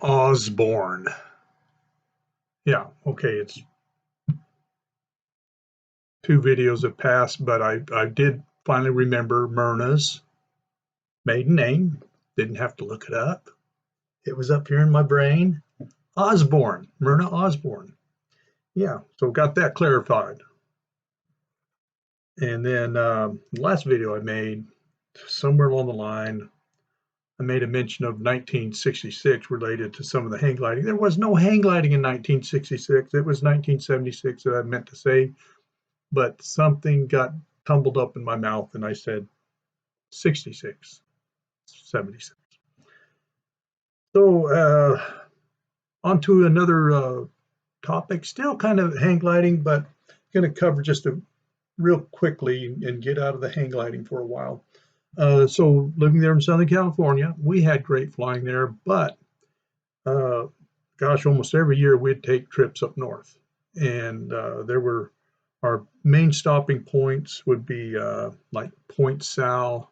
Osborne. Yeah, okay, it's 2 videos have passed, but I did finally remember Myrna's maiden name. Didn't have to look it up. It was up here in my brain. Osborne, Myrna Osborne. Yeah, so got that clarified. And then the last video I made, somewhere along the line, I made a mention of 1966 related to some of the hang gliding. There was no hang gliding in 1966. It was 1976 that I meant to say, but something got tumbled up in my mouth and I said 66, 76. So on to another topic, still kind of hang gliding, but going to cover just real quickly and get out of the hang gliding for a while. So living there in Southern California, we had great flying there, but gosh, almost every year we'd take trips up north. And there were our main stopping points would be like Point Sal.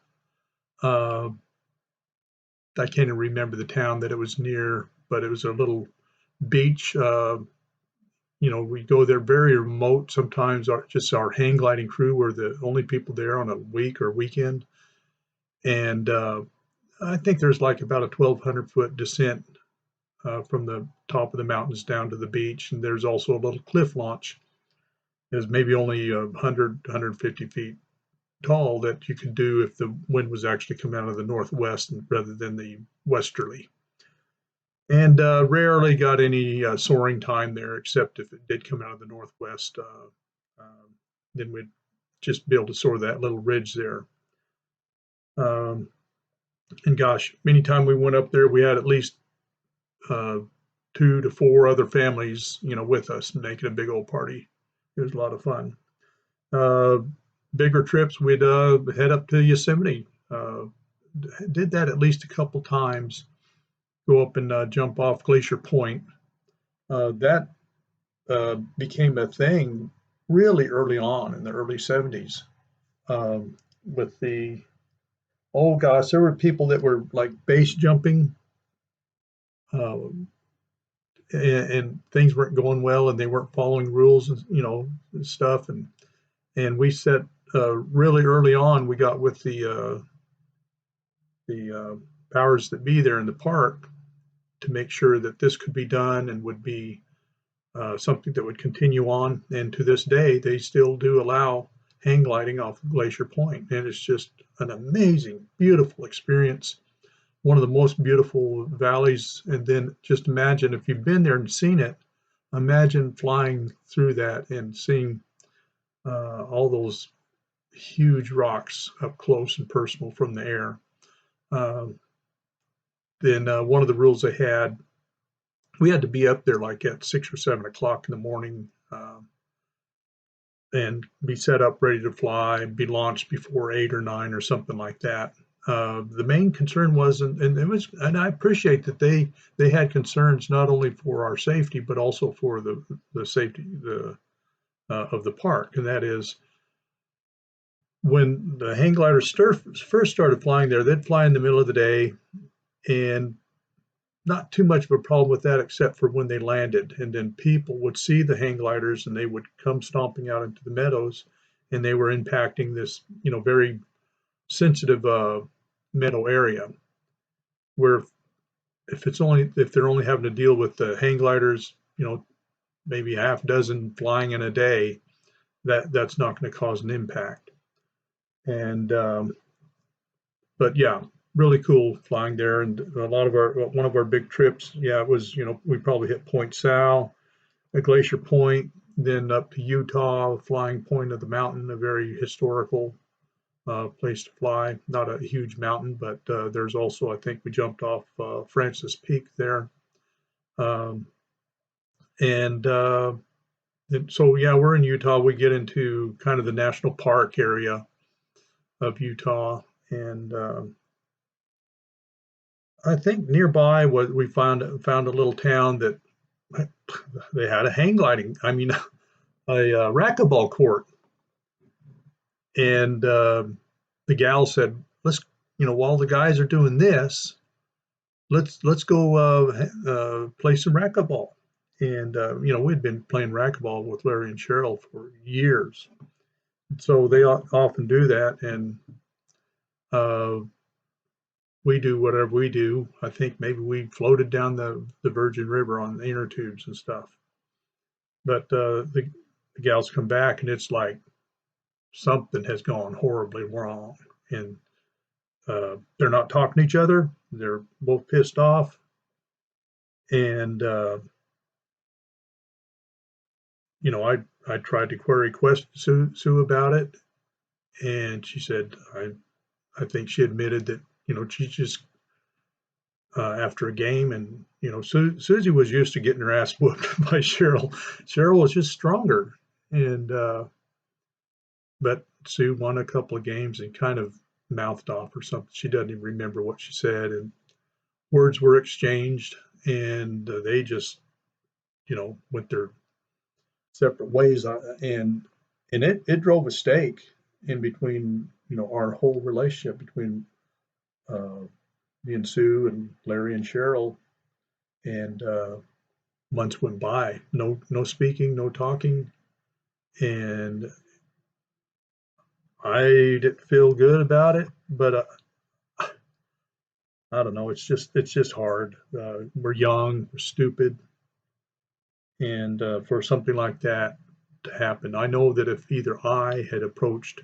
I can't even remember the town that it was near, but it was a little beach. We go there very remote. Sometimes just our hang gliding crew were the only people there on a week or weekend. And I think there's like about a 1,200-foot descent from the top of the mountains down to the beach. And there's also a little cliff launch. It's maybe only 100, 150 feet tall that you could do if the wind was actually coming out of the northwest rather than the westerly. And rarely got any soaring time there, except if it did come out of the northwest. Then we'd just be able to soar that little ridge there. And gosh, anytime we went up there, we had at least 2 to 4 other families, with us, making a big old party. It was a lot of fun. Bigger trips, we'd head up to Yosemite. Did that at least a couple times. Go up and jump off Glacier Point. That became a thing really early on in the early 70s. With oh gosh, there were people that were like base jumping, and things weren't going well, and they weren't following rules, and and stuff. And we set really early on. We got with the powers that be there in the park to make sure that this could be done and would be something that would continue on. And to this day, they still do allow hang gliding off of Glacier Point, and it's just an amazing, beautiful experience. One of the most beautiful valleys. And then just imagine if you've been there and seen it, imagine flying through that and seeing all those huge rocks up close and personal from the air. Then one of the rules they had, we had to be up there like at 6 or 7 o'clock in the morning and be set up ready to fly and be launched before 8 or 9 or something like that. The main concern was, and I appreciate that they had concerns not only for our safety but also for the safety of the park, and that is when the hang gliders first started flying there, they'd fly in the middle of the day, and not too much of a problem with that except for when they landed, and then people would see the hang gliders and they would come stomping out into the meadows, and they were impacting this very sensitive meadow area, where if they're only having to deal with the hang gliders, maybe half dozen flying in a day, that's not going to cause an impact. And but yeah, really cool flying there. And one of our big trips, it was, we probably hit Point Sal, a Glacier Point, then up to Utah, Flying Point of the Mountain, a very historical place to fly. Not a huge mountain, but there's also, I think we jumped off Francis Peak there. And so, yeah, we're in Utah. We get into kind of the national park area of Utah. And I think nearby we found a little town that they had a hang gliding, a racquetball court. And the gal said, let's, while the guys are doing this, let's go play some racquetball. And we'd been playing racquetball with Larry and Cheryl for years, so they often do that, and uh, we do whatever we do. I think maybe we floated down the Virgin River on the inner tubes and stuff. But the gals come back, and it's like something has gone horribly wrong, and they're not talking to each other. They're both pissed off, and I tried to query Sue about it, and she said I think she admitted that she just after a game, and Susie was used to getting her ass whooped by Cheryl. Cheryl was just stronger, and but Sue won a couple of games and kind of mouthed off or something. She doesn't even remember what she said, and words were exchanged, and they just went their separate ways, and it drove a stake in between our whole relationship between me and Sue and Larry and Cheryl, and months went by, no speaking, no talking, and I didn't feel good about it, but I don't know. It's just hard. We're young, we're stupid, and for something like that to happen, I know that if either I had approached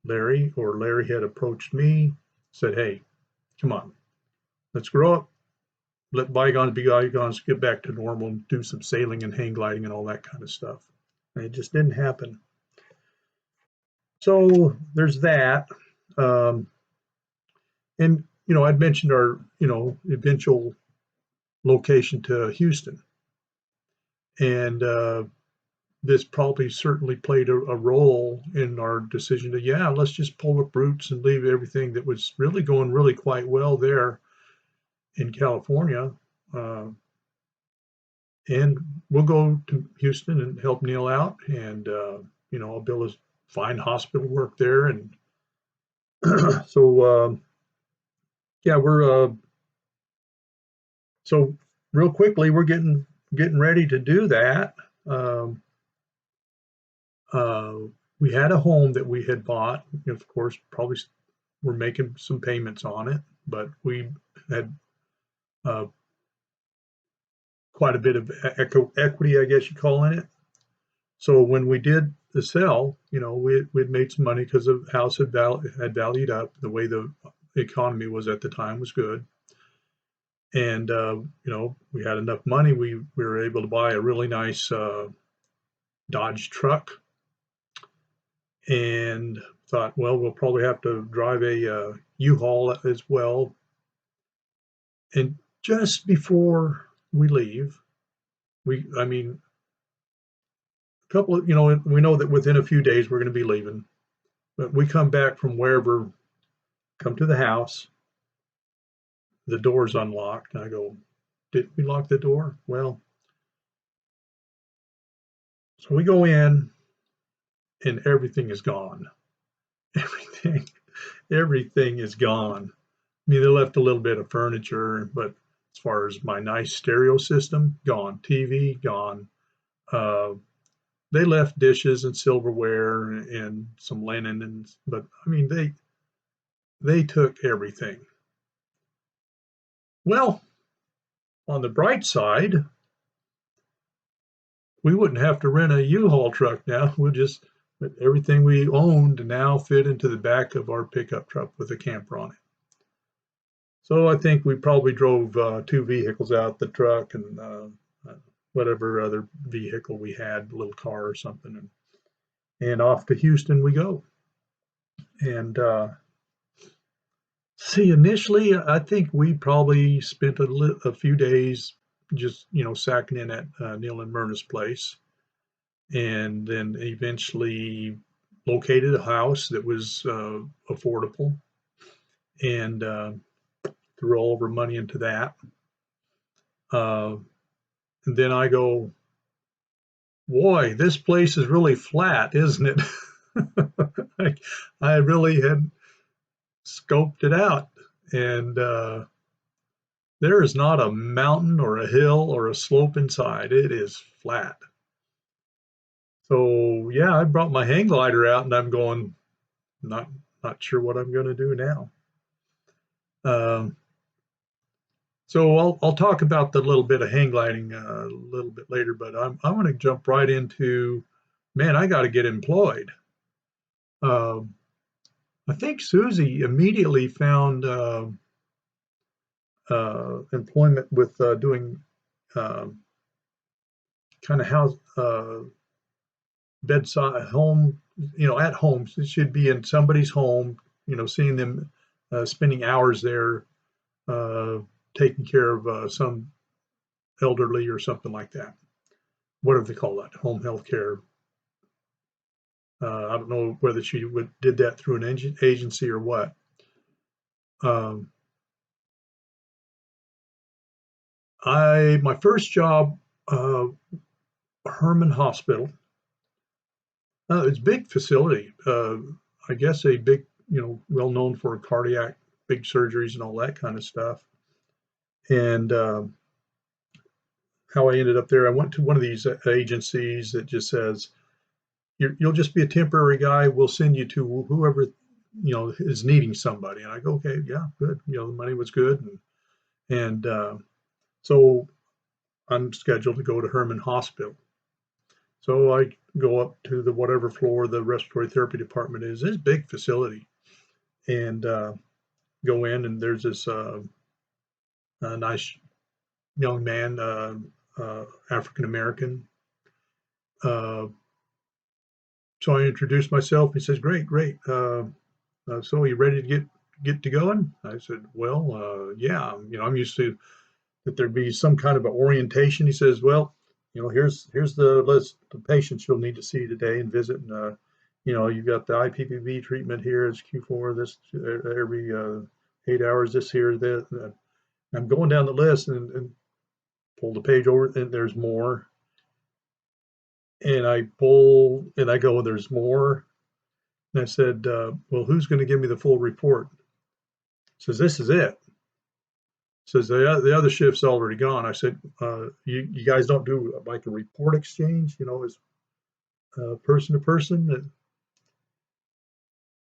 Larry or Larry had approached me, said, "Hey, come on, let's grow up, let bygones be bygones, get back to normal, and do some sailing and hang gliding and all that kind of stuff." And it just didn't happen. So there's that. Um, and I'd mentioned our eventual location to Houston, and this probably certainly played a role in our decision to, yeah, let's just pull up roots and leave everything that was really going really quite well there in California. And we'll go to Houston and help Neil out, and I'll be able to find hospital work there. And so yeah, we're so real quickly we're getting ready to do that. Um, uh, we had a home that we had bought. Of course, probably we're making some payments on it, but we had quite a bit of equity, I guess you call it. So when we did the sell, we'd made some money because the house had valued up. The way the economy was at the time was good, and we had enough money. We were able to buy a really nice Dodge truck, and thought, well, we'll probably have to drive a U-Haul as well. And just before we leave, I mean, a couple of, we know that within a few days we're going to be leaving, but we come back from wherever, come to the house, the door's unlocked, and I go, did we lock the door? Well, so we go in, and everything is gone. Everything, everything is gone. I mean, they left a little bit of furniture, but as far as my nice stereo system, gone. TV, gone. Uh, they left dishes and silverware and some linen, but I mean, they took everything. Well, on the bright side, we wouldn't have to rent a U-Haul truck now. We'll just everything we owned now fit into the back of our pickup truck with a camper on it. So I think we probably drove 2 vehicles out the truck, and whatever other vehicle we had, a little car or something, and off to Houston we go. And see, initially, I think we probably spent a few days just sacking in at Neil and Myrna's place, and then eventually located a house that was affordable, and threw all of our money into that. And then I go, boy, this place is really flat, isn't it? I really had scoped it out, and there is not a mountain or a hill or a slope inside. It is flat. So yeah, I brought my hang glider out and I'm going, not not sure what I'm going to do now. Um, so I'll talk about the little bit of hang gliding a little bit later, but I want to jump right into, man, I got to get employed. Um, I think Susie immediately found employment with doing um, kind of house bedside home, at home. It should be in somebody's home, seeing them spending hours there, uh, taking care of some elderly or something like that. What do they call that? Home health care. I don't know whether she did that through an agency or what. Um, my first job, Herman Hospital. It's a big facility. I guess a big, well known for cardiac, big surgeries and all that kind of stuff. And how I ended up there, I went to one of these agencies that just says, you'll just be a temporary guy. We'll send you to whoever, is needing somebody. And I go, okay, yeah, good. The money was good. And so I'm scheduled to go to Herman Hospital. So I go up to the whatever floor the respiratory therapy department is. It's a big facility. And go in, and there's this nice young man, African American. So I introduced myself. He says, "Great, great. So are you ready to get to going?" I said, "Well, yeah. I'm used to that there'd be some kind of an orientation." He says, "Well, here's the list of patients you'll need to see today and visit. And you've got the IPPV treatment here. It's Q4. This every 8 hours. This here, that." I'm going down the list and pull the page over, and there's more. And I pull and I go, "There's more." And I said, "Well, who's going to give me the full report?" He says, "This is it." Says the other shift's already gone. I said, "You guys don't do like a report exchange, as person to person?"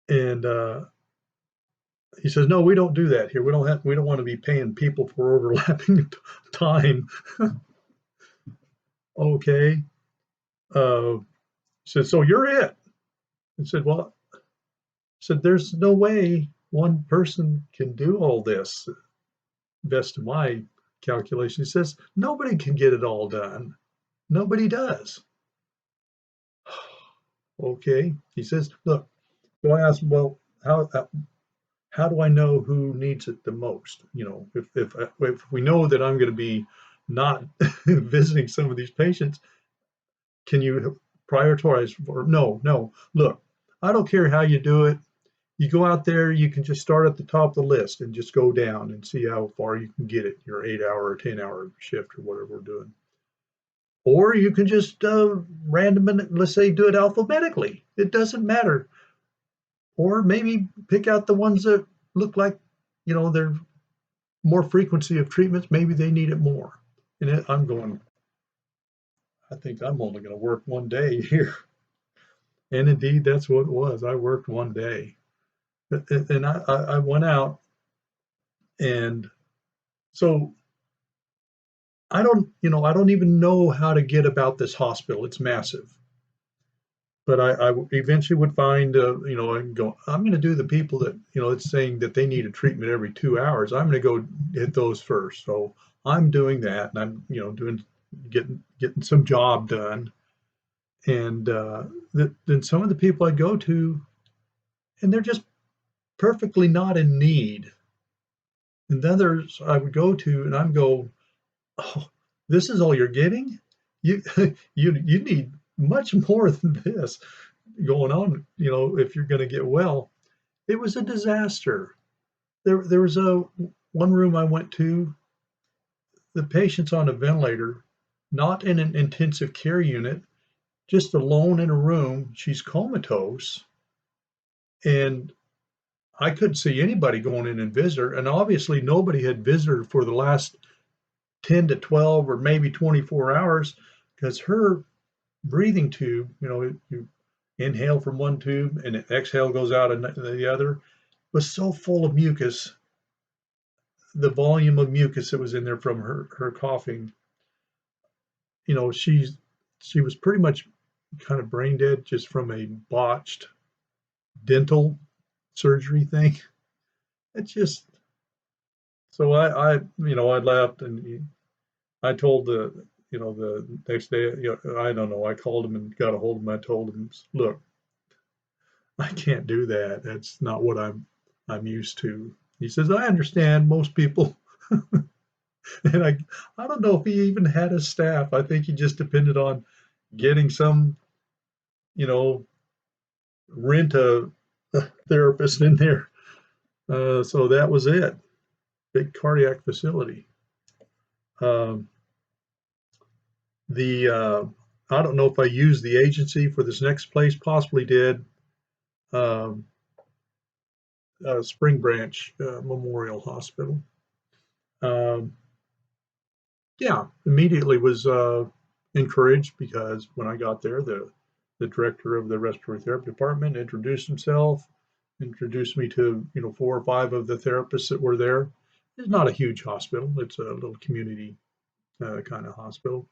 And he says, "No, we don't do that here. We don't want to be paying people for overlapping time." Okay. Uh, said, "So you're it?" I said, "Well," said, "there's no way one person can do all this, best of my calculation." He says, "Nobody can get it all done. Nobody does." Okay. He says, "Look," so I asked him, "Well, how do I know who needs it the most? If we know that I'm going to be not visiting some of these patients, can you prioritize for?" "No, no. Look, I don't care how you do it. You go out there, you can just start at the top of the list and just go down and see how far you can get it, your 8 hour or 10 hour shift or whatever we're doing. Or you can just let's say, do it alphabetically. It doesn't matter. Or maybe pick out the ones that look like, they're more frequency of treatments. Maybe they need it more." And I'm going, I think I'm only going to work one day here. And indeed, that's what it was. I worked one day. And I went out, and so I don't even know how to get about this hospital. It's massive. But I eventually would find, and go, I'm going to do the people that, it's saying that they need a treatment every 2 hours. I'm going to go hit those first. So I'm doing that, and I'm, getting some job done. And then some of the people I go to, and they're just perfectly not in need. And the others I would go to, and I'm go, "Oh, this is all you're getting? You you need much more than this going on, if you're going to get well." It was a disaster. There was one room I went to, the patient's on a ventilator, not in an intensive care unit, just alone in a room. She's comatose, and I couldn't see anybody going in and visit her, and obviously nobody had visited her for the last 10 to 12 or maybe 24 hours because her breathing tube, you inhale from one tube and exhale goes out in the other, was so full of mucus. The volume of mucus that was in there from her coughing, she was pretty much kind of brain dead just from a botched dental surgery thing. It's just so I left and I told the next day, I don't know, I called him and got a hold of him. I told him, look, I can't do that. That's not what I'm used to. He says, I understand most people. And I don't know if he even had a staff. I think he just depended on getting some, you know, rent a therapist in there. So that was it. Big cardiac facility. Um, the I don't know if I used the agency for this next place. Possibly did. Um, Spring Branch Memorial Hospital. Um, yeah, immediately was encouraged because when I got there, the director of the respiratory therapy department introduced himself, introduced me to 4 or 5 of the therapists that were there. It's not a huge hospital; it's a little community kind of hospital,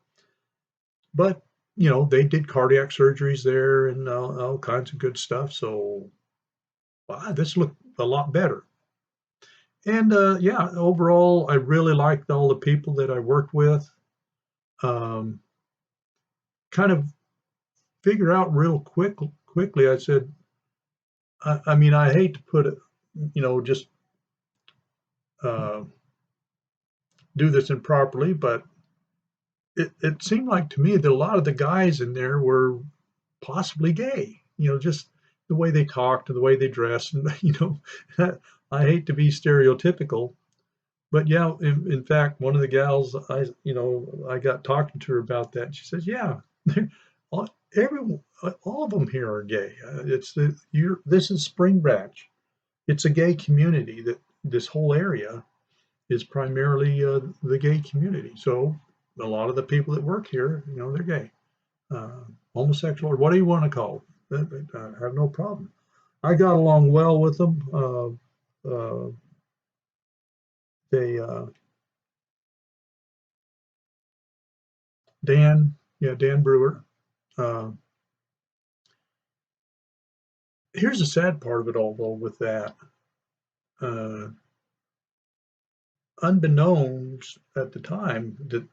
but they did cardiac surgeries there and all kinds of good stuff. So wow, this looked a lot better. And yeah, overall, I really liked all the people that I worked with. Um, kind of figure out real quickly. I said, I mean, I hate to put it, just uh, do this improperly, but it seemed like to me that a lot of the guys in there were possibly gay. Just the way they talked and the way they dressed, and I hate to be stereotypical, but yeah, in fact, one of the gals, I got talking to her about that. And she says, "Yeah, all, all of them here are gay. This is Spring Branch. It's a gay community. That this whole area is primarily the gay community. So a lot of the people that work here, they're gay, homosexual, or what do you want to call it? I have no problem. I got along well with them. They Dan Brewer. Uh, Here's the sad part of it all, though, with that. Uh, Unbeknownst at the time that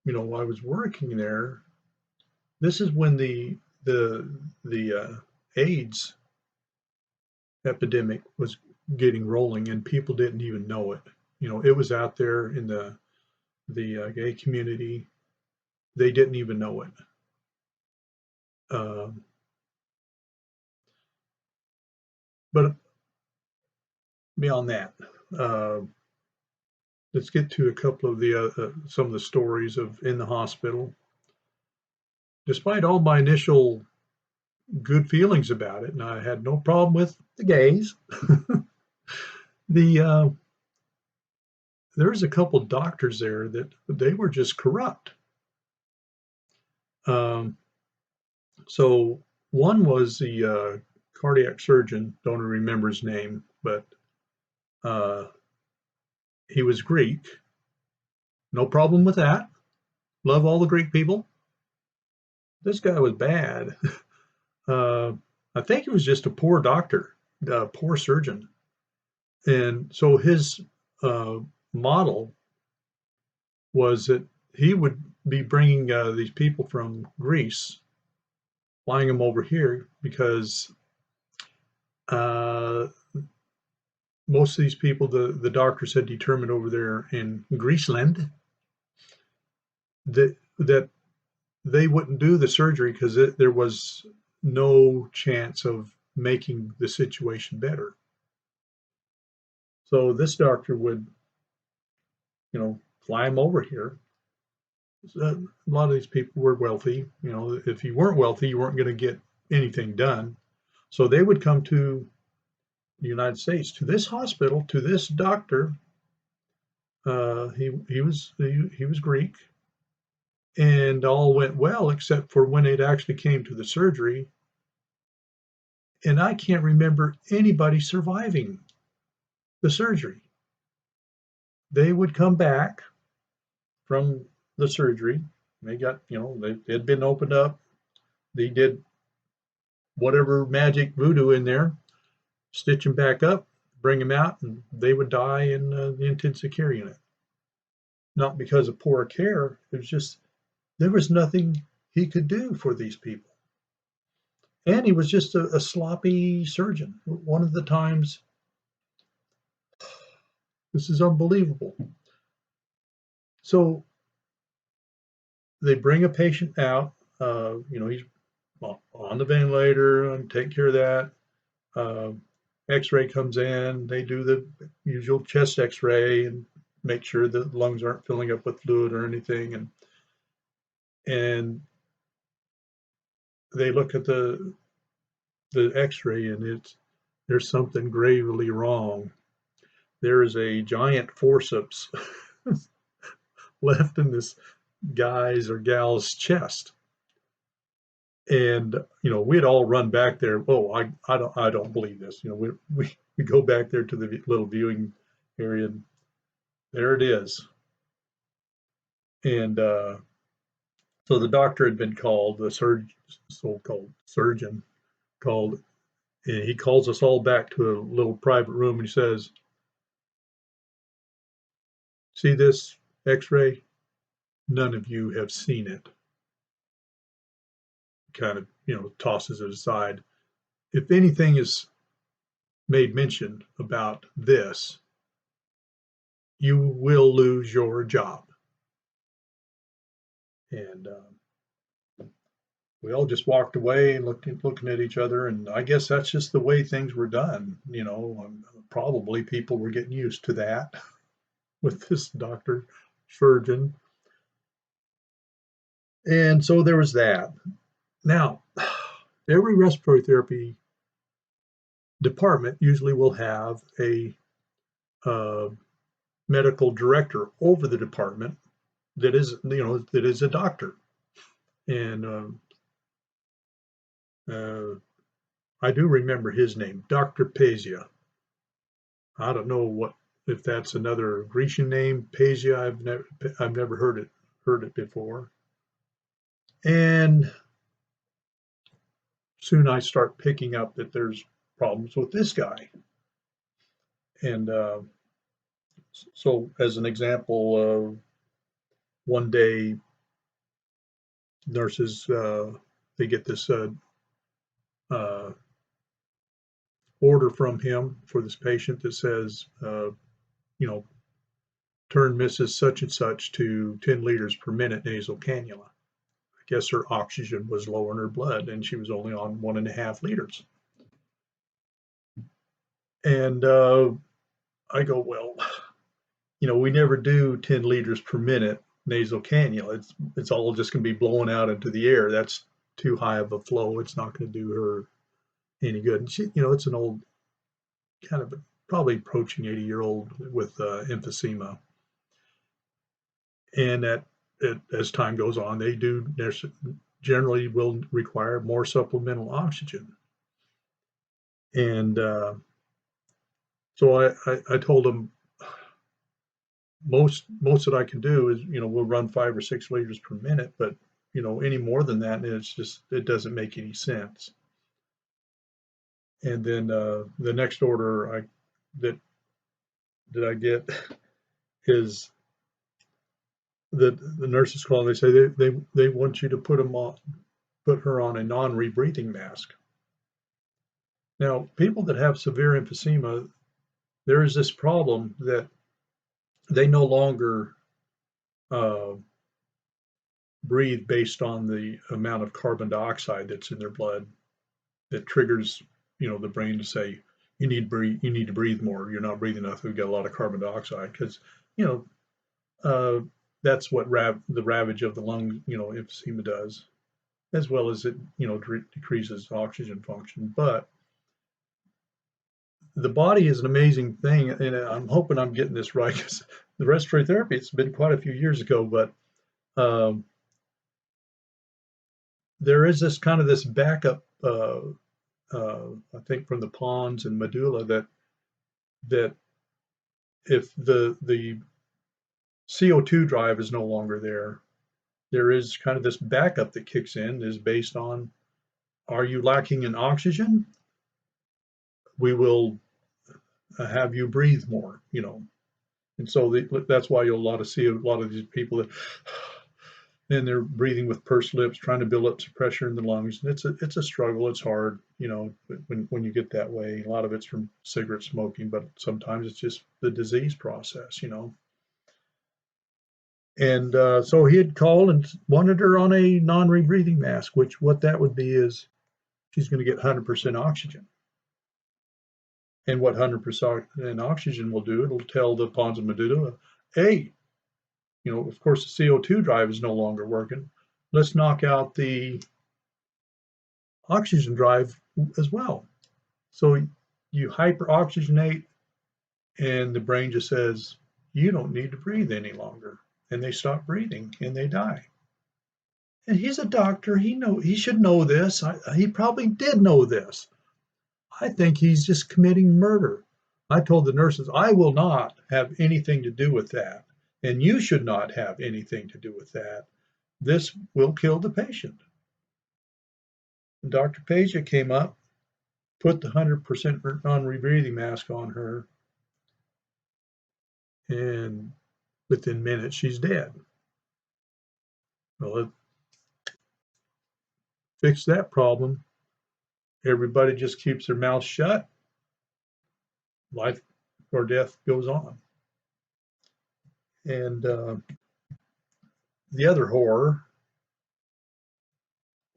I was working there, this is when the AIDS epidemic was getting rolling, and people didn't even know it. It was out there in the gay community. They didn't even know it. Um, but beyond that, uh, let's get to a couple of the some of the stories of in the hospital. Despite all my initial good feelings about it, and I had no problem with the gays, the there's a couple doctors there that they were just corrupt. Um, so one was the cardiac surgeon. Don't remember his name, but uh, he was Greek. No problem with that. Love all the Greek people. This guy was bad. Uh, I think he was just a poor doctor, a poor surgeon. And so his uh, model was that he would be bringing these people from Greece, flying them over here because uh, most of these people, the doctors had determined over there in Greeceland that they wouldn't do the surgery because there was no chance of making the situation better. So this doctor would, fly them over here. A lot of these people were wealthy. If you weren't wealthy, you weren't going to get anything done. So they would come to the United States, to this hospital, to this doctor. He was Greek, and all went well except for when it actually came to the surgery. And I can't remember anybody surviving the surgery. They would come back from the surgery. They got, they had been opened up. They did whatever magic voodoo in there, stitch them back up, bring them out, and they would die in the intensive care unit. Not because of poor care, it was just there was nothing he could do for these people. And he was just a sloppy surgeon. One of the times, this is unbelievable. So they bring a patient out, he's on the ventilator and take care of that. X-ray comes in, they do the usual chest X-ray and make sure the lungs aren't filling up with fluid or anything. And they look at the X-ray and there's something gravely wrong. There is a giant forceps left in this guy's or gal's chest. And we'd all run back there. Oh, I don't believe this. We go back there to the little viewing area, and there it is. And so the doctor had been called, the so-called surgeon called, and he calls us all back to a little private room and he says, "See this X-ray? None of you have seen it." Kind of, tosses it aside. If anything is made mention about this, you will lose your job. And we all just walked away and looking at each other. And I guess that's just the way things were done. Probably people were getting used to that with this doctor, surgeon. And so there was that. Now, every respiratory therapy department usually will have a medical director over the department that is a doctor. And I do remember his name, Dr. Pazia. I don't know if that's another Grecian name, Pazia. I've never heard it before. And soon I start picking up that there's problems with this guy. And so, as an example, one day nurses they get this order from him for this patient that says, turn Mrs. Such and Such to 10 liters per minute nasal cannula. I guess her oxygen was low in her blood and she was only on 1.5 liters. And I go, well, we never do 10 liters per minute nasal cannula. It's all just going to be blowing out into the air. That's too high of a flow. It's not going to do her any good. And she, it's an old, kind of probably approaching 80-year-old with emphysema. And as time goes on, they generally will require more supplemental oxygen. And so I told them most that I can do is, we'll run 5 or 6 liters per minute, but any more than that, it doesn't make any sense. And then the next order that I get is that the nurses call and they say they want you to put her on a non-rebreathing mask. Now, people that have severe emphysema, there is this problem that they no longer breathe based on the amount of carbon dioxide that's in their blood that triggers, the brain to say, you need to breathe more. You're not breathing enough. We've got a lot of carbon dioxide because, that's what the ravage of the lung, emphysema does, as well as it, decreases oxygen function. But the body is an amazing thing, and I'm hoping I'm getting this right because the respiratory therapy, it's been quite a few years ago, but um, there is this backup, I think from the pons and medulla that if the CO2 drive is no longer there is kind of this backup that kicks in is based on, are you lacking in oxygen? We will have you breathe more, And so that's why you'll see a lot of these people that, and they're breathing with pursed lips, trying to build up some pressure in the lungs. And it's a struggle. It's hard, when you get that way. A lot of it's from cigarette smoking, but sometimes it's just the disease process. And so he had called and wanted her on a non-rebreathing mask, which what that would be is she's going to get 100% oxygen. And what 100% oxygen will do, it'll tell the pons and medulla, hey, of course, the CO2 drive is no longer working. Let's knock out the oxygen drive as well. So you hyperoxygenate, and the brain just says, you don't need to breathe any longer. And they stop breathing and they die. And he's a doctor. He should know this. He probably did know this. I think he's just committing murder. I told the nurses, I will not have anything to do with that. And you should not have anything to do with that. This will kill the patient. And Dr. Peja came up, put the 100% non-rebreathing mask on her, and within minutes, she's dead. Well, it fixed that problem. Everybody just keeps their mouth shut. Life or death goes on. And the other horror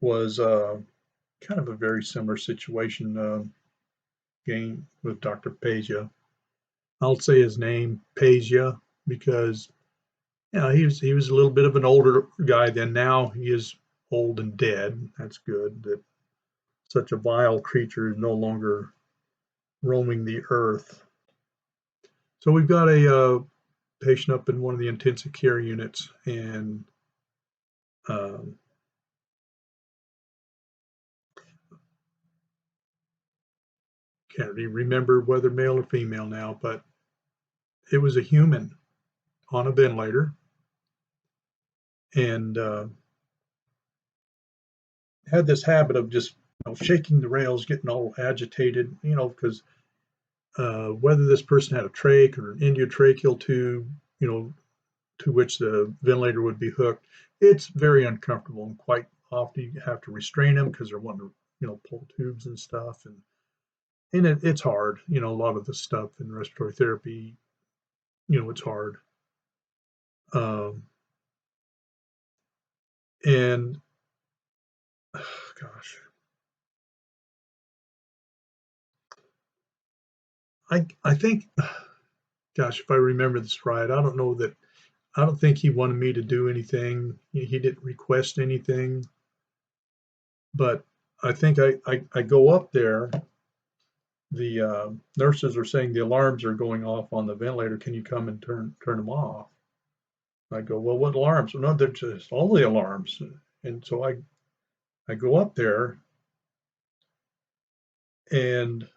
was kind of a very similar situation game with Dr. Peja. I'll say his name, Peja, because he was a little bit of an older guy then. Now he is old and dead. That's good that such a vile creature is no longer roaming the earth. So we've got a patient up in one of the intensive care units, and um, can't really remember whether male or female now, but it was a human on a ventilator, and had this habit of just shaking the rails, getting all agitated, because whether this person had a trach or an endotracheal tube, to which the ventilator would be hooked, it's very uncomfortable, and quite often you have to restrain them because they're wanting to, pull tubes and stuff, and it's hard. A lot of the stuff in respiratory therapy, it's hard. And gosh, I think, gosh, if I remember this right, I don't think he wanted me to do anything. He didn't request anything, but I think I go up there. The nurses are saying the alarms are going off on the ventilator. Can you come and turn them off? I go, well, what alarms? No, they're just all the alarms. And so I go up there, and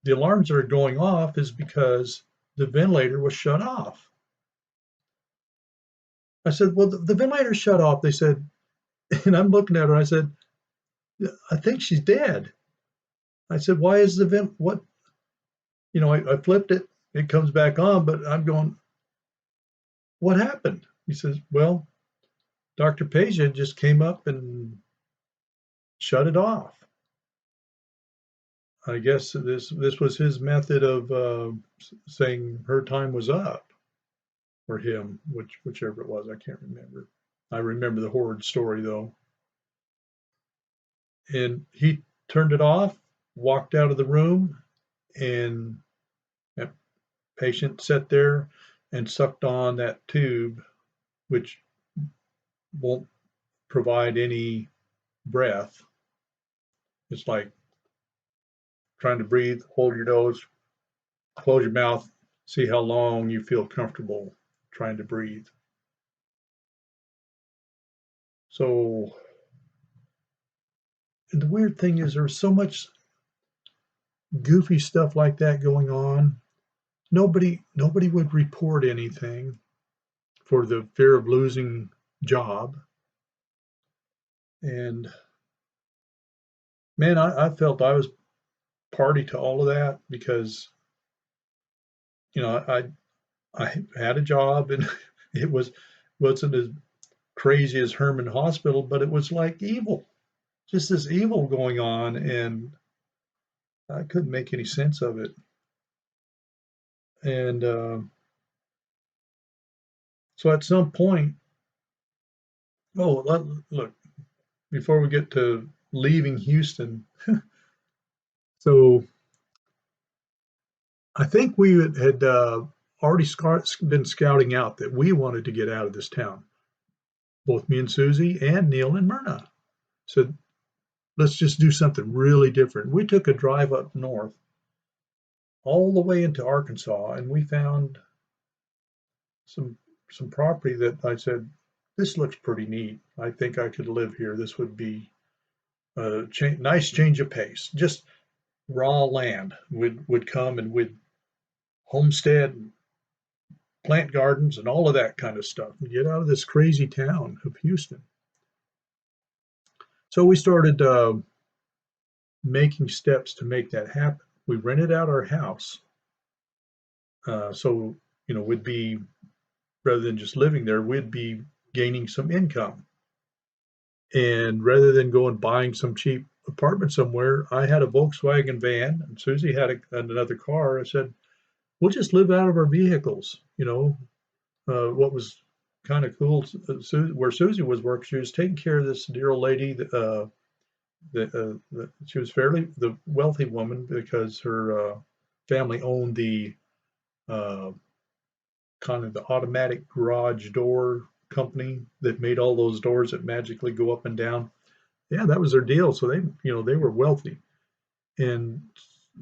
the alarms that are going off is because the ventilator was shut off. I said, well, the ventilator shut off. They said, and I'm looking at her. I said, I think she's dead. I said, why is the vent? What? I flipped it. It comes back on, but I'm going, what happened? He says, well, Dr. Peja just came up and shut it off. I guess this was his method of saying her time was up, or him, whichever it was. I can't remember. I remember the horrid story though. And he turned it off, walked out of the room, and that patient sat there and sucked on that tube, which won't provide any breath. It's like trying to breathe, hold your nose, close your mouth, see how long you feel comfortable trying to breathe. So, and the weird thing is there's so much goofy stuff like that going on. Nobody would report anything for the fear of losing job. And man, I felt I was party to all of that because I had a job and it wasn't as crazy as Herman Hospital, but it was like evil, just this evil going on, and I couldn't make any sense of it. And so at some point, look, before we get to leaving Houston, so I think we had already been scouting out that we wanted to get out of this town. Both me and Susie and Neil and Myrna said, let's just do something really different. We took a drive up north all the way into Arkansas, and we found some some property that I said, this looks pretty neat. I think I could live here. This would be a nice change of pace. Just raw land would come and we'd homestead and plant gardens and all of that kind of stuff and get out of this crazy town of Houston. So we started making steps to make that happen. We rented out our house. So, we'd be, rather than just living there, we'd be gaining some income. And rather than go and buying some cheap apartment somewhere, I had a Volkswagen van and Susie had another car. I said, we'll just live out of our vehicles. What was kind of cool, where Susie was working, she was taking care of this dear old lady. She was fairly the wealthy woman because her family owned the kind of the automatic garage door company that made all those doors that magically go up and down. Yeah, that was their deal. So they were wealthy, and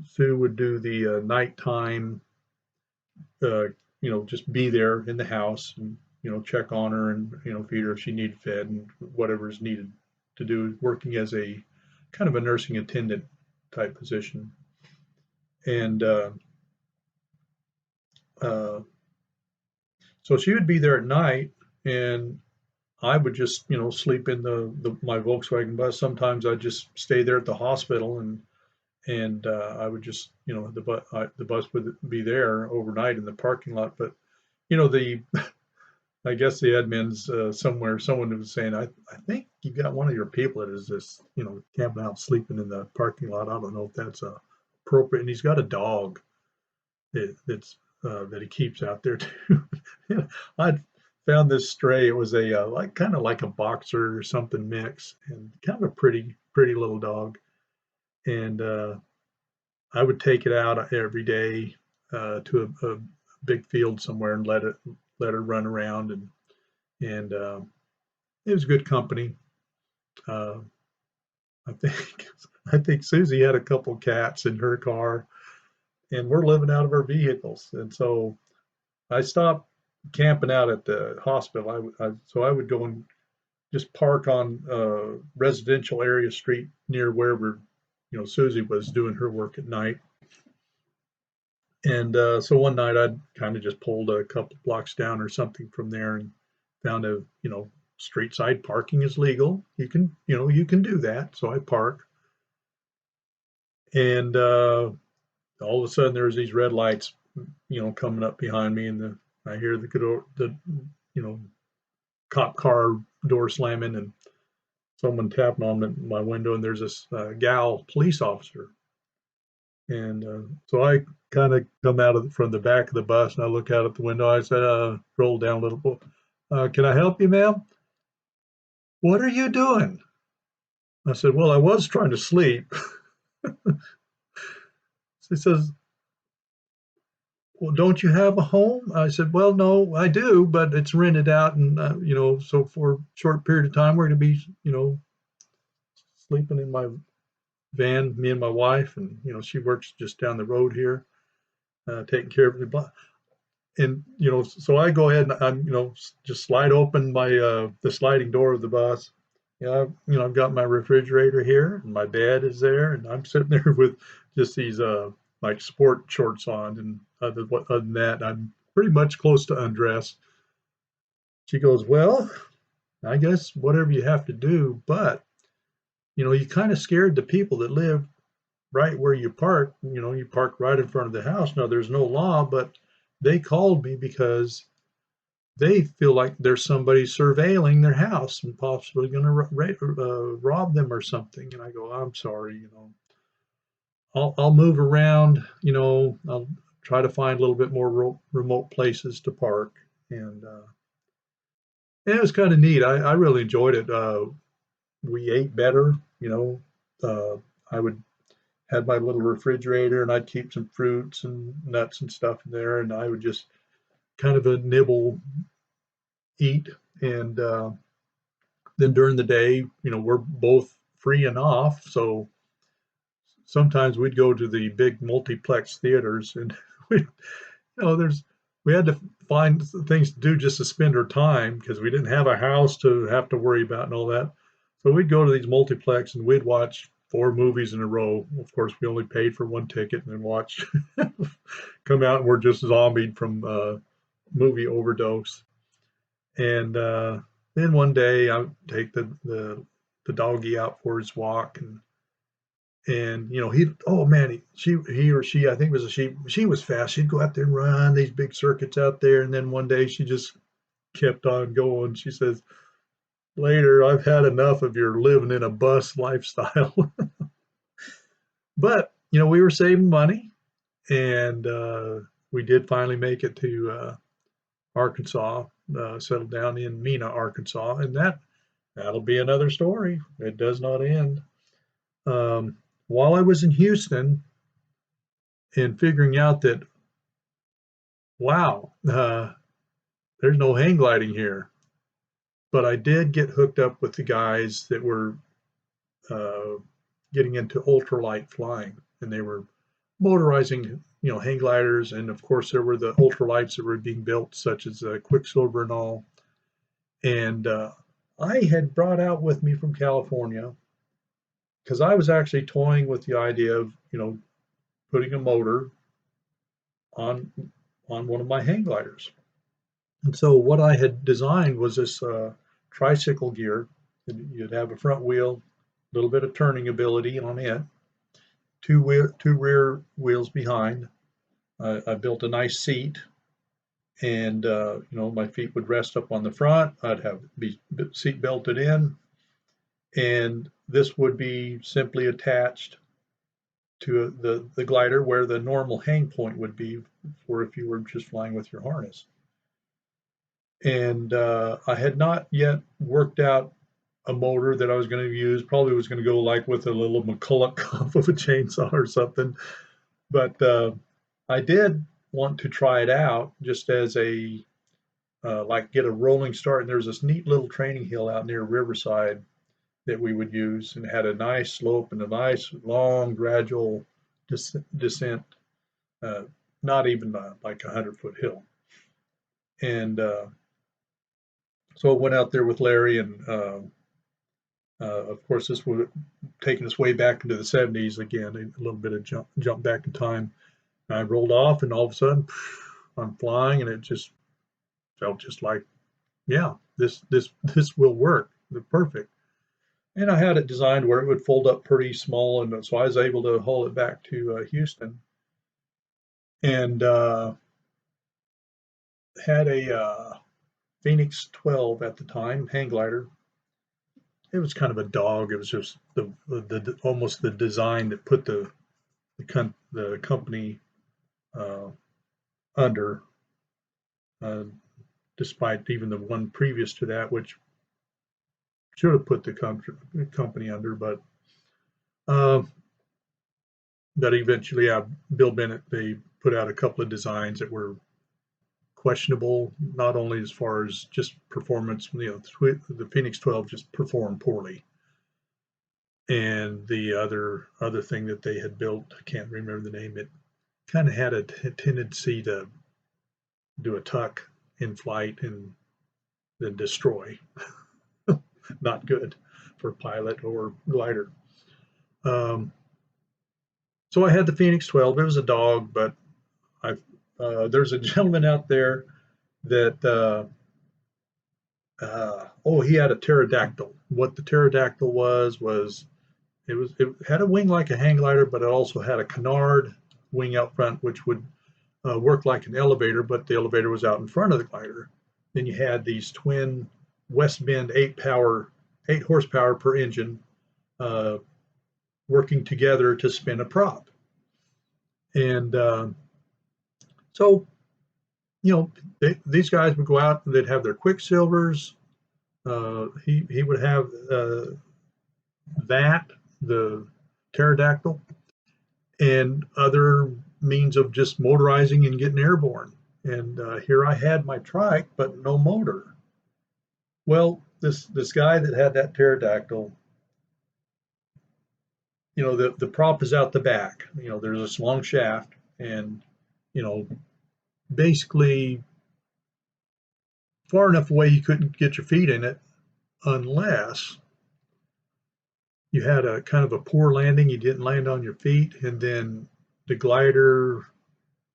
Sue would do the nighttime, just be there in the house and check on her and feed her if she needed fed and whatever is needed to do, working as a kind of a nursing attendant type position. And so she would be there at night, and I would just sleep in my Volkswagen bus. Sometimes I'd just stay there at the hospital, and I would just the bus would be there overnight in the parking lot. But the I guess the admin's somewhere. Someone was saying, I think you got one of your people that is just camping out sleeping in the parking lot. I don't know if that's appropriate. And he's got a dog that he keeps out there too. I found this stray. It was a like kind of like a boxer or something mix, and kind of a pretty little dog. And I would take it out every day to a big field somewhere and let her run around, and it was good company. Uh, I think I think Susie had a couple cats in her car, and we're living out of our vehicles. And so I stopped camping out at the hospital. So I would go and just park on residential area street near wherever Susie was doing her work at night. And so one night I'd kind of just pulled a couple blocks down or something from there and found street side parking is legal. You can do that. So I park, and all of a sudden there's these red lights, coming up behind me, and I hear the cop car door slamming and someone tapping on my window, and there's this gal police officer. And so I kind of come out from the back of the bus and I look out at the window. I said, roll down a little bit. Can I help you, ma'am? What are you doing? I said, well, I was trying to sleep. She says, well, don't you have a home? I said, well, no, I do, but it's rented out. And, so for a short period of time, we're going to be, sleeping in my van, me and my wife. And, she works just down the road here. taking care of the. And so I go ahead and I'm just slide open my the sliding door of the bus. Yeah, I've got my refrigerator here, and my bed is there, and I'm sitting there with just these like sport shorts on, and other than that, I'm pretty much close to undressed. She goes, "Well, I guess whatever you have to do, but you kind of scared the people that live right where you park. You park right in front of the house. Now there's no law, but they called me because they feel like there's somebody surveilling their house and possibly going to rob them or something." And I go, "I'm sorry, I'll move around. I'll try to find a little bit more remote places to park." And it was kind of neat. I really enjoyed it. We ate better. Uh, I would had my little refrigerator, and I'd keep some fruits and nuts and stuff in there, and I would just kind of a nibble, eat, and then during the day, we're both free and off, so sometimes we'd go to the big multiplex theaters, and we, there's we had to find things to do just to spend our time because we didn't have a house to have to worry about and all that. So we'd go to these multiplex and we'd watch 4 movies in a row. Of course, we only paid for one ticket and then watch come out and we're just zombied from movie overdose. And then one day I would take the doggy out for his walk, and he, oh man, he or she, I think it was a she was fast. She'd go out there and run these big circuits out there, and then one day she just kept on going. She says, "Later, I've had enough of your living in a bus lifestyle." But we were saving money, and we did finally make it to Arkansas, settled down in Mena, Arkansas, and that'll be another story. It does not end. Um, while I was in Houston and figuring out that, wow, there's no hang gliding here, but I did get hooked up with the guys that were uh, getting into ultralight flying, and they were motorizing, hang gliders, and of course there were the ultralights that were being built, such as Quicksilver and all. And I had brought out with me from California because I was actually toying with the idea of, putting a motor on one of my hang gliders. And so what I had designed was this tricycle gear. You'd have a front wheel, a little bit of turning ability on it, two rear wheels behind. I built a nice seat, and my feet would rest up on the front. I'd have be seat belted in, and this would be simply attached to the glider where the normal hang point would be for if you were just flying with your harness. And I had not yet worked out a motor that I was going to use. Probably was going to go like with a little McCulloch off of a chainsaw or something. But I did want to try it out just as a like get a rolling start. And there's this neat little training hill out near Riverside that we would use, and it had a nice slope and a nice long gradual descent, uh, not even like 100-foot hill. And so I went out there with Larry, and of course this would have taken us way back into the 70s again, a little bit of jump back in time. And I rolled off, and all of a sudden I'm flying, and it just felt just like, yeah, this will work. They're perfect. And I had it designed where it would fold up pretty small, and so I was able to haul it back to Houston, and had a Phoenix 12 at the time, hang glider. It was kind of a dog. It was just almost the design that put the company uh, under, uh, despite even the one previous to that, which should have put the company under, but uh, that eventually, Bill Bennett, they put out a couple of designs that were questionable, not only as far as just performance. The Phoenix 12 just performed poorly, and the other thing that they had built, I can't remember the name. It kind of had a tendency to do a tuck in flight and then destroy. Not good for pilot or glider. So I had the Phoenix 12. It was a dog, but there's a gentleman out there that he had a pterodactyl. What the pterodactyl was it had a wing like a hang glider, but it also had a canard wing out front, which would work like an elevator, but the elevator was out in front of the glider. Then you had these twin West Bend 8 horsepower per engine working together to spin a prop. And so, these guys would go out and they'd have their Quicksilvers. He would have the pterodactyl, and other means of just motorizing and getting airborne. And here I had my trike, but no motor. Well, this guy that had that pterodactyl, the prop is out the back. There's this long shaft, and basically far enough away you couldn't get your feet in it unless you had a kind of a poor landing. You didn't land on your feet, and then the glider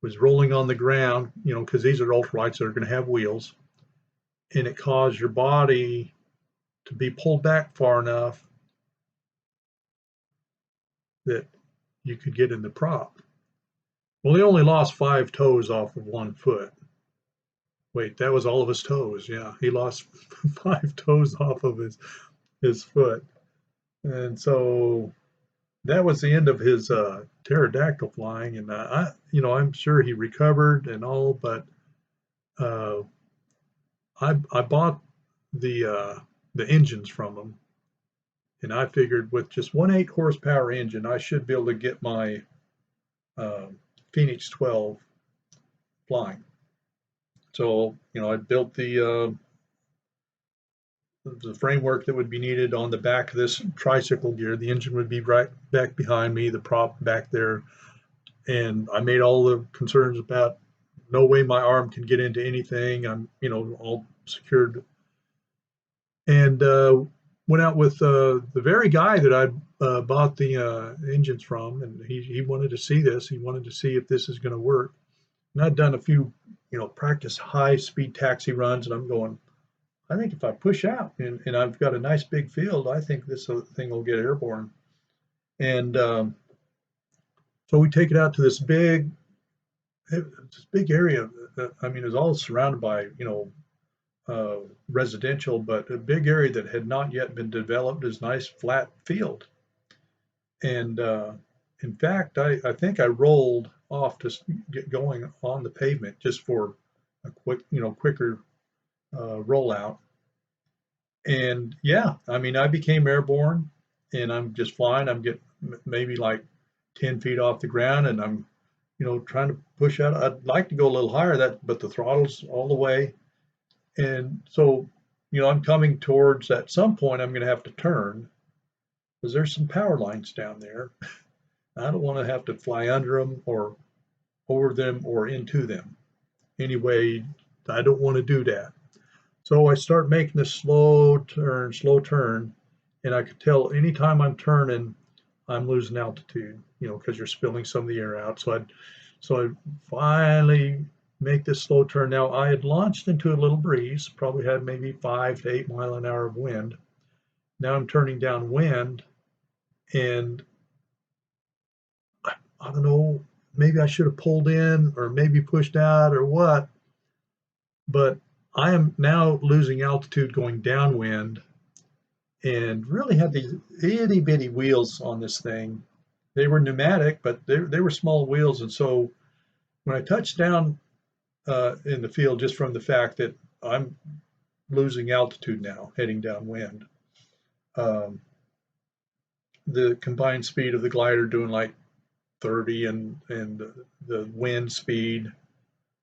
was rolling on the ground, because these are ultralights that are going to have wheels, and it caused your body to be pulled back far enough that you could get in the prop. Well, he only lost 5 toes off of 1 foot. Wait, that was all of his toes. Yeah, he lost 5 toes off of his foot. And so that was the end of his pterodactyl flying. And I'm sure he recovered and all, but I bought the engines from him, and I figured with just one 8 horsepower engine, I should be able to get my Phoenix 12 flying. So I built the framework that would be needed on the back of this tricycle gear. The engine would be right back behind me, the prop back there, and I made all the concerns about no way my arm can get into anything. I'm all secured, and went out with the very guy that I bought the engines from, and he wanted to see this. He wanted to see if this is going to work. And I'd done a few practice high-speed taxi runs, and I'm going, I think if I push out and I've got a nice big field, I think this thing will get airborne. And so we take it out to this big area. It was all surrounded by, residential, but a big area that had not yet been developed as nice flat field. And in fact, I think I rolled off to get going on the pavement just for a quicker rollout. And yeah, I became airborne, and I'm just flying. I'm getting maybe like 10 feet off the ground, and I'm, trying to push out. I'd like to go a little higher, but the throttle's all the way. And so, I'm coming towards, at some point, I'm going to have to turn because there's some power lines down there. I don't want to have to fly under them or over them or into them. Anyway, I don't want to do that. So I start making this slow turn, and I could tell anytime I'm turning, I'm losing altitude, because you're spilling some of the air out. So I finally make this slow turn. Now I had launched into a little breeze, probably had maybe 5 to 8 mile an hour of wind. Now I'm turning downwind, and I don't know, maybe I should have pulled in or maybe pushed out or what, but I am now losing altitude going downwind, and really had these itty bitty wheels on this thing. They were pneumatic, but they were small wheels. And so when I touched down in the field, just from the fact that I'm losing altitude now, heading downwind, the combined speed of the glider doing like 30 and the wind speed,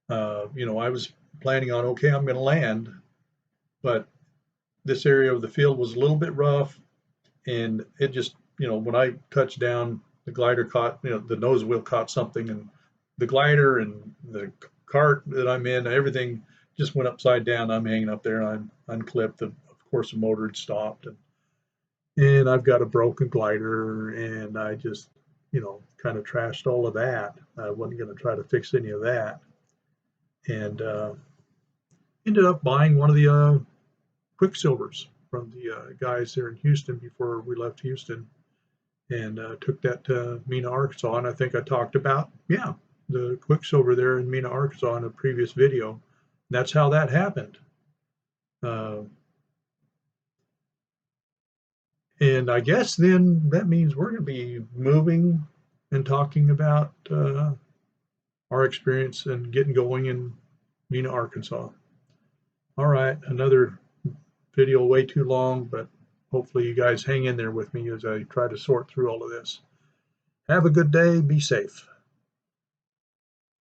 I was planning on, okay, I'm going to land, but this area of the field was a little bit rough, and it just, when I touched down, the glider caught, the nose wheel caught something and the glider and the cart that I'm in, everything just went upside down. I'm hanging up there, and I unclipped. Of course, the motor had stopped, and I've got a broken glider, and I just, kind of trashed all of that. I wasn't going to try to fix any of that, and ended up buying one of the Quicksilvers from the guys there in Houston before we left Houston, and took that to Mena, Arkansas. And I think I talked about, the Quicksilver there in Mena, Arkansas in a previous video. And that's how that happened. Uh, and I guess then that means we're going to be moving and talking about our experience and getting going in Mena, Arkansas. All right, another video way too long, but hopefully you guys hang in there with me as I try to sort through all of this. Have a good day. Be safe.